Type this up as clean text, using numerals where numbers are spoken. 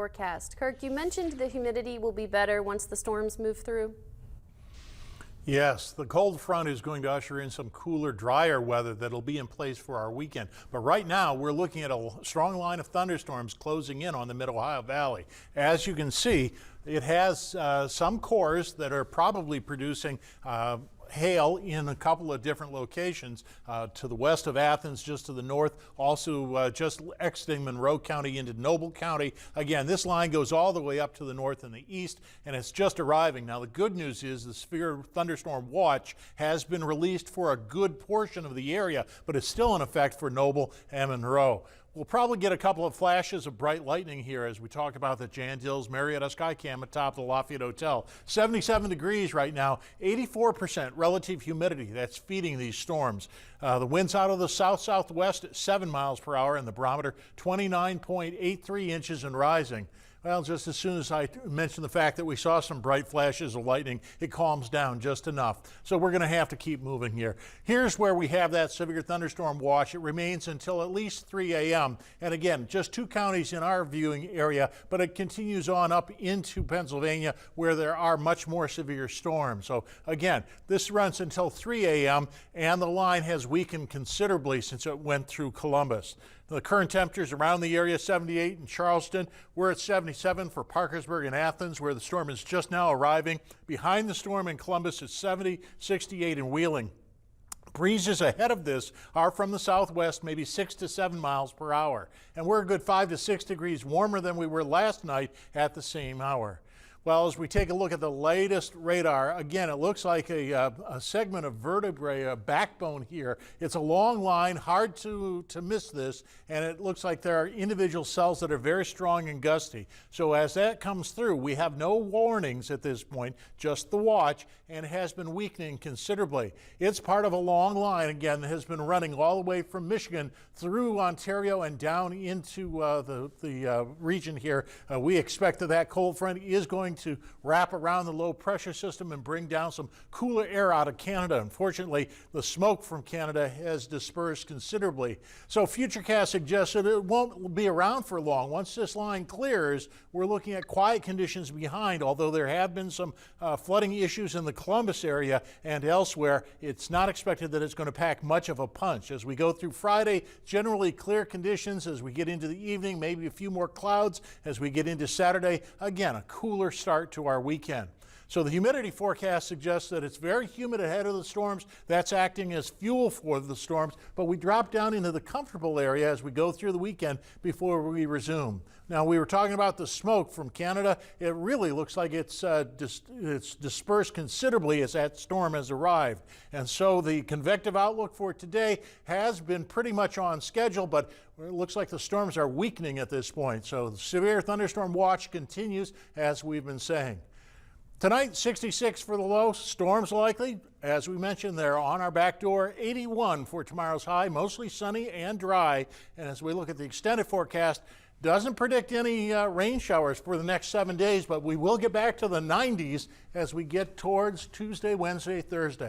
forecast. Kirk, you mentioned the humidity will be better once the storms move through. Yes, the cold front is going to usher in some cooler, drier weather that'll be in place for our weekend. But right now, we're looking at a strong line of thunderstorms closing in on the Mid-Ohio Valley. As you can see, it has some cores that are probably producing hail in a couple of different locations to the west of Athens, just to the north, also just exiting Monroe County into Noble County. Again, this line goes all the way up to the north and the east, and it's just arriving. Now, the good news is the severe thunderstorm watch has been released for a good portion of the area, but it's still in effect for Noble and Monroe. We'll probably get a couple of flashes of bright lightning here as we talk about the Jan Dills Marietta Skycam atop the Lafayette Hotel. 77 degrees right now, 84% relative humidity. That's feeding these storms. The winds out of the south-southwest at 7 miles per hour, and the barometer 29.83 inches and rising. Well, just as soon as I mentioned the fact that we saw some bright flashes of lightning, it calms down just enough. So we're going to have to keep moving here. Here's where we have that severe thunderstorm watch. It remains until at least 3 a.m. And again, just 2 counties in our viewing area, but it continues on up into Pennsylvania where there are much more severe storms. So again, this runs until 3 a.m. and the line has weakened considerably since it went through Columbus. The current temperatures around the area, 78 in Charleston. We're at 77 for Parkersburg and Athens, where the storm is just now arriving. Behind the storm in Columbus is 70, 68 in Wheeling. Breezes ahead of this are from the southwest, maybe 6 to 7 miles per hour. And we're a good 5 to 6 degrees warmer than we were last night at the same hour. Well, as we take a look at the latest radar, again, it looks like a segment of vertebrae, a backbone here. It's a long line, hard to miss this, and it looks like there are individual cells that are very strong and gusty. So as that comes through, we have no warnings at this point, just the watch, and it has been weakening considerably. It's part of a long line, again, that has been running all the way from Michigan through Ontario and down into the region here. We expect that cold front is going to wrap around the low pressure system and bring down some cooler air out of Canada. Unfortunately, the smoke from Canada has dispersed considerably. So Futurecast suggests that it won't be around for long. Once this line clears, we're looking at quiet conditions behind, although there have been some flooding issues in the Columbus area and elsewhere. It's not expected that it's going to pack much of a punch. As we go through Friday, generally clear conditions. As we get into the evening, maybe a few more clouds. As we get into Saturday, again, a cooler start to our weekend. So the humidity forecast suggests that it's very humid ahead of the storms. That's acting as fuel for the storms, but we drop down into the comfortable area as we go through the weekend before we resume. Now, we were talking about the smoke from Canada. It really looks like it's dispersed considerably as that storm has arrived. And so the convective outlook for today has been pretty much on schedule, but it looks like the storms are weakening at this point. So the severe thunderstorm watch continues, as we've been saying. Tonight, 66 for the low, storms likely. As we mentioned, they're on our back door. 81 for tomorrow's high, mostly sunny and dry. And as we look at the extended forecast, doesn't predict any rain showers for the next 7 days, but we will get back to the 90s as we get towards Tuesday, Wednesday, Thursday.